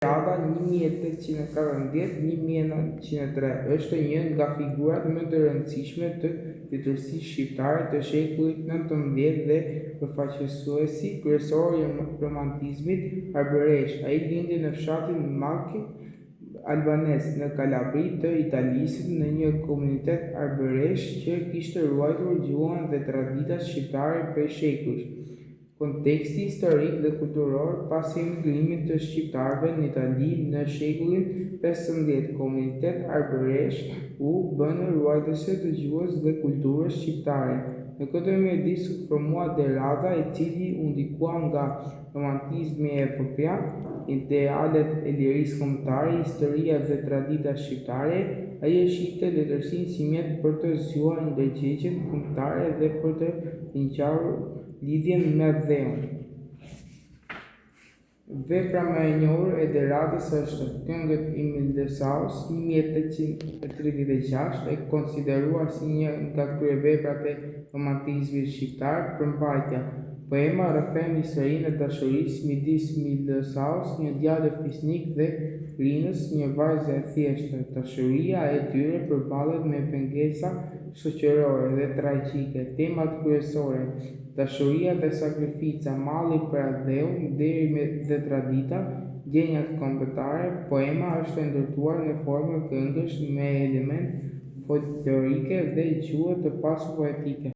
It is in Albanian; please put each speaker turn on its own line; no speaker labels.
Perioada 1840-1903 është një nga figurat më të rëndësishme të letërsisë shqiptare të shekullit XIX dhe përfaqësuesi kryesor i romantizmit arbëresh. Ai lindi në fshatin Marke albanez në Kalabri të Italisë në një komunitet arbëresh që kishte ruajtur gjuhën dhe traditat shqiptare prej shekujsh. Konteksti historik dhe kulturor pas emigrimit të shqiptarëve në Itali në shekullin XV, komunitet arbëresh u bënë ruajtëse të gjuhës dhe kulturës shqiptare. Në këtë mjedis u formua Derrada, i cili u ndikua nga romantizmi evropian, idealet e lirisë kombëtare, historia dhe traditat shqiptare. Ai e shihte letërsinë si mjet për të zgjuar ndërgjegjën kombëtare dhe për të ringjarur lidhjen me dheun. Vepra më e njohur e Derradës është Këngët i Mildesaus, 1836, e konsideruar si një nga kryeveprat e romantizmit shqiptar. Përmbajtja, poema rrëfen historinë e dashurisë midis Mildesaus, një djalë fisnik, dhe Rinës, një vajze e thjeshtë. Dashuria e tyre përballet me pengesa shoqërore dhe tragjike. Temat kryesore: dashuria dhe sakrifica, malli për dheun deri dhe tradita, ndjenjat kombëtare. Poema është e ndërtuar në formë këngësh me elementë folklorike dhe gjuhë të pasur poetike.